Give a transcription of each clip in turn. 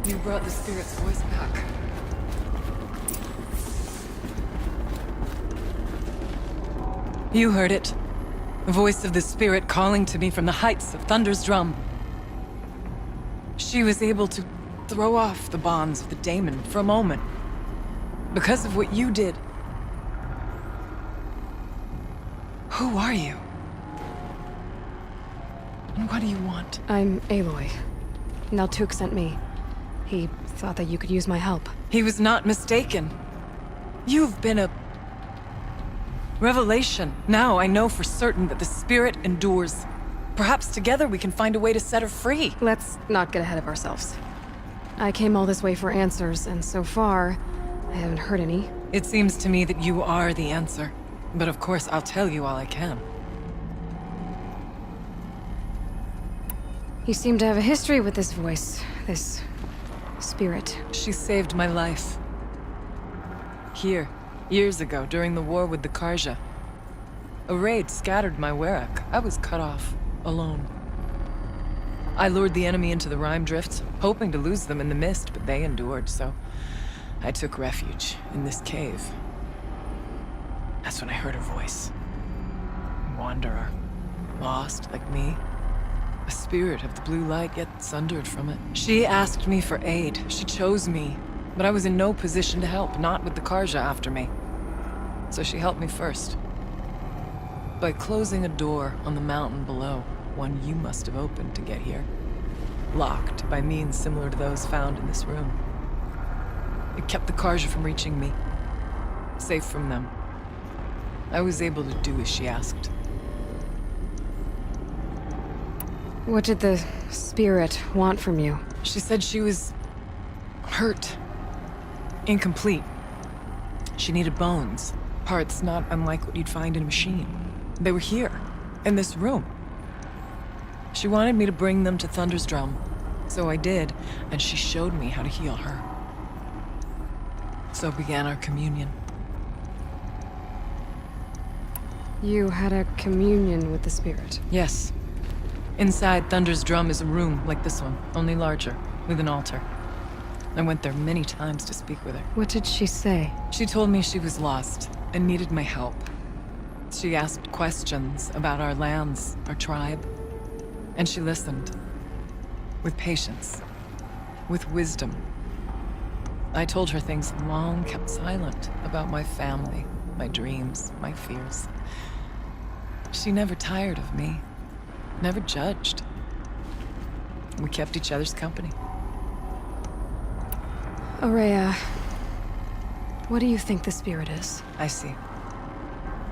You brought the spirit's voice back. You heard it. The voice of the spirit calling to me from the heights of Thunder's drum. She was able to throw off the bonds of the daemon for a moment. Because of what you did. Who are you? And what do you want? I'm Aloy. Naltuk sent me. He thought that you could use my help. He was not mistaken. You've been a revelation. Now I know for certain that the spirit endures. Perhaps together we can find a way to set her free. Let's not get ahead of ourselves. I came all this way for answers, and so far, I haven't heard any. It seems to me that you are the answer. But of course, I'll tell you all I can. You seem to have a history with this voice, this spirit. She saved my life. Here, years ago, during the war with the Karja. A raid scattered my Ourea. I was cut off, alone. I lured the enemy into the Rime Drift, hoping to lose them in the mist, but they endured, so I took refuge in this cave. That's when I heard her voice. A wanderer, lost like me. A spirit of the blue light, yet sundered from it. She asked me for aid. She chose me. But I was in no position to help, not with the Karja after me. So she helped me first. By closing a door on the mountain below, one you must have opened to get here. Locked by means similar to those found in this room. It kept the Karja from reaching me. Safe from them. I was able to do as she asked. What did the spirit want from you? She said she was hurt. Incomplete. She needed bones. Parts not unlike what you'd find in a machine. They were here, in this room. She wanted me to bring them to Thunder's drum. So I did, and she showed me how to heal her. So began our communion. You had a communion with the spirit. Yes. Inside Thunder's drum is a room like this one, only larger, with an altar. I went there many times to speak with her. What did she say? She told me she was lost and needed my help. She asked questions about our lands, our tribe, and she listened. With patience. With wisdom. I told her things long kept silent about my family, my dreams, my fears. She never tired of me. Never judged. We kept each other's company. Ourea, what do you think the spirit is? I see.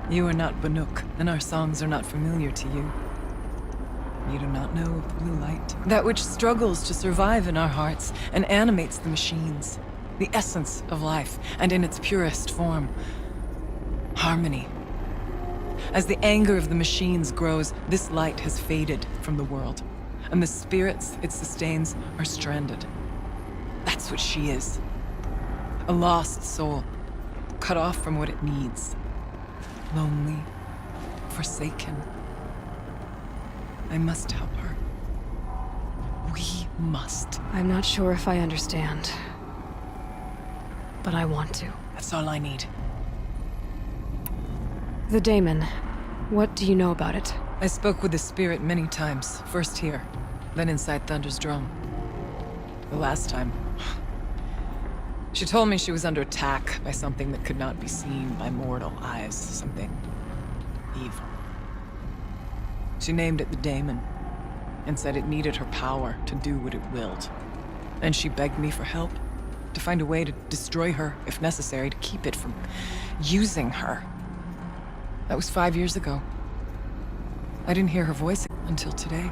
You are not Banuk, and our songs are not familiar to you. You do not know of the blue light. That which struggles to survive in our hearts and animates the machines. The essence of life, and in its purest form. Harmony. As the anger of the machines grows, this light has faded from the world, and the spirits it sustains are stranded. That's what she is. A lost soul, cut off from what it needs. Lonely, forsaken. I must help her. We must. I'm not sure if I understand, but I want to. That's all I need. The daemon. What do you know about it? I spoke with the spirit many times. First here, then inside Thunder's drum. The last time... She told me she was under attack by something that could not be seen by mortal eyes. Something... evil. She named it the daemon, and said it needed her power to do what it willed. And she begged me for help, to find a way to destroy her, if necessary, to keep it from using her. That was 5 years ago. I didn't hear her voice until today.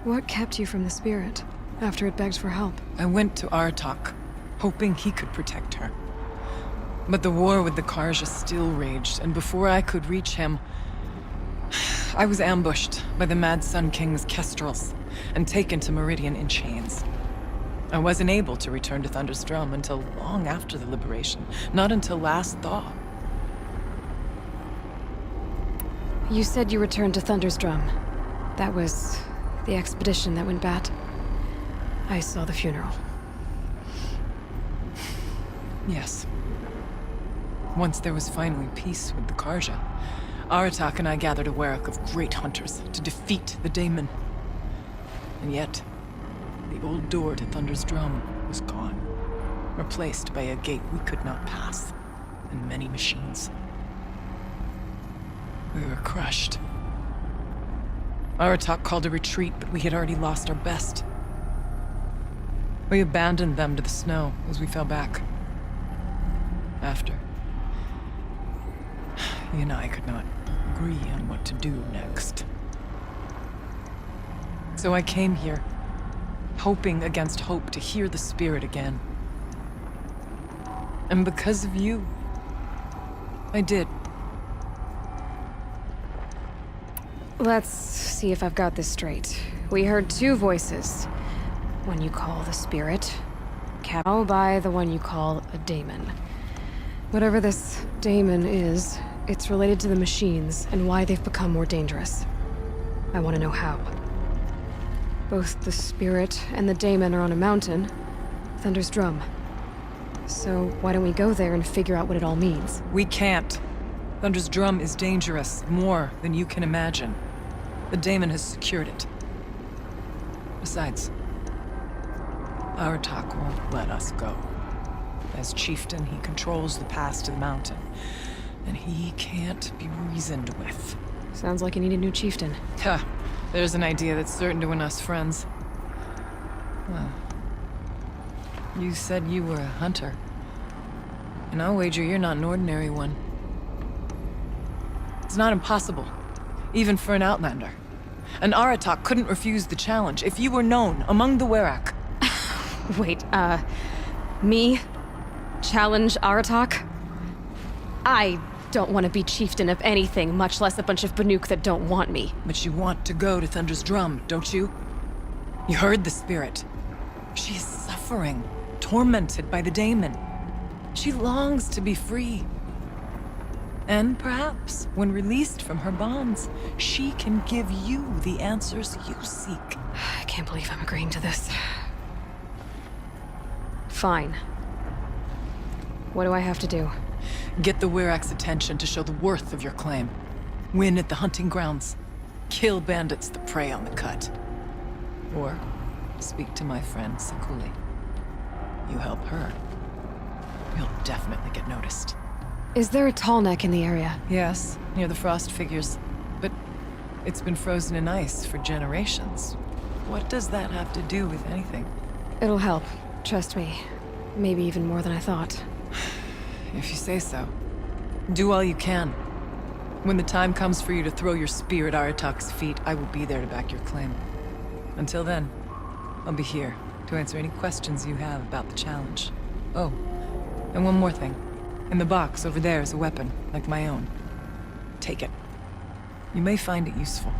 What kept you from the spirit, after it begged for help? I went to Artok, hoping he could protect her. But the war with the Karja still raged, and before I could reach him, I was ambushed by the Mad Sun King's kestrels, and taken to Meridian in chains. I wasn't able to return to Thunder's drum until long after the liberation, not until last thaw. You said you returned to Thunder's drum. That was the expedition that went bad. I saw the funeral. Yes. Once there was finally peace with the Karja, Aratak and I gathered a Ourea of great hunters to defeat the daemon. And yet, the old door to Thunder's Drum was gone, replaced by a gate we could not pass, and many machines. We were crushed. Aratak called a retreat, but we had already lost our best. We abandoned them to the snow as we fell back. After, he and I could not agree on what to do next. So I came here, hoping against hope to hear the spirit again. And because of you, I did. Let's see if I've got this straight. We heard two voices. One you call the spirit, cow by the one you call a daemon. Whatever this daemon is, it's related to the machines and why they've become more dangerous. I want to know how. Both the spirit and the daemon are on a mountain, Thunder's Drum. So why don't we go there and figure out what it all means? We can't. Thunder's Drum is dangerous, more than you can imagine. The daemon has secured it. Besides, Aratak won't let us go. As chieftain, he controls the pass to the mountain, and he can't be reasoned with. Sounds like you need a new chieftain. Ha! There's an idea that's certain to win us friends. Well, you said you were a hunter. And I'll wager you're not an ordinary one. It's not impossible, even for an outlander. An Aratak couldn't refuse the challenge if you were known among the Ourea. Wait, me? Challenge Aratak? I don't want to be chieftain of anything, much less a bunch of Banuk that don't want me. But you want to go to Thunder's Drum, don't you? You heard the spirit. She is suffering, tormented by the daemon. She longs to be free. And perhaps, when released from her bonds, she can give you the answers you seek. I can't believe I'm agreeing to this. Fine. What do I have to do? Get the Ourea's attention to show the worth of your claim. Win at the hunting grounds. Kill bandits that prey on the cut. Or speak to my friend Sakuli. You help her, you'll definitely get noticed. Is there a tall neck in the area? Yes, near the frost figures. But it's been frozen in ice for generations. What does that have to do with anything? It'll help. Trust me. Maybe even more than I thought. If you say so. Do all you can. When the time comes for you to throw your spear at Aratak's feet, I will be there to back your claim. Until then, I'll be here to answer any questions you have about the challenge. Oh, and one more thing. In the box over there is a weapon, like my own. Take it. You may find it useful.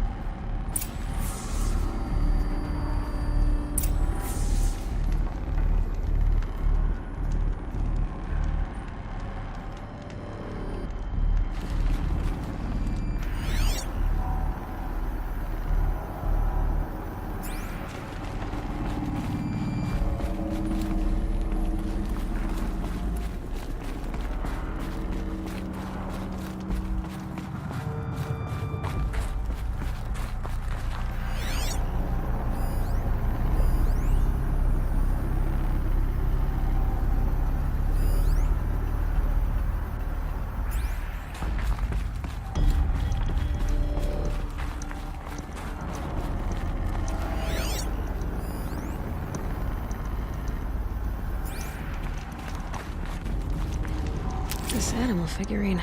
This animal figurine.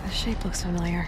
The shape looks familiar.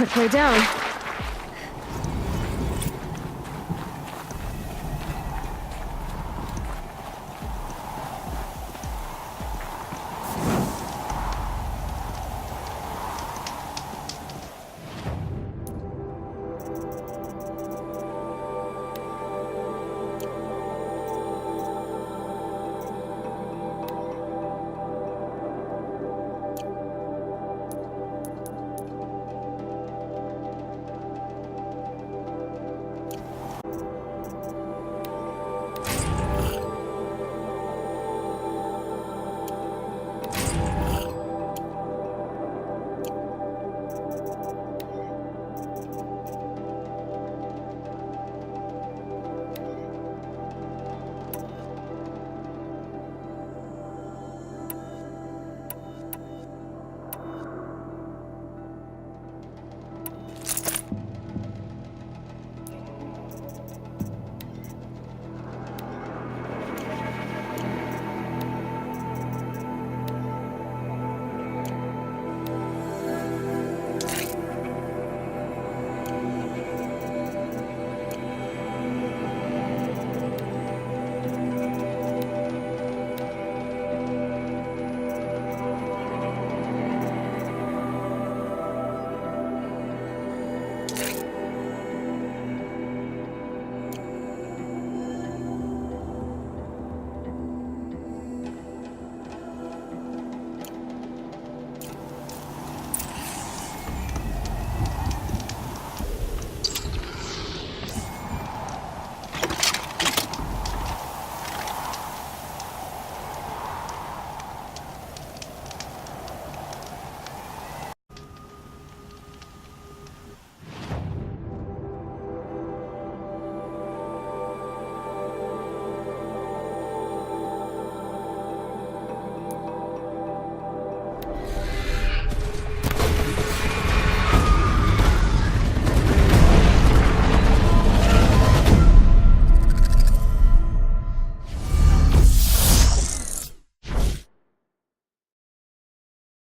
Okay, down.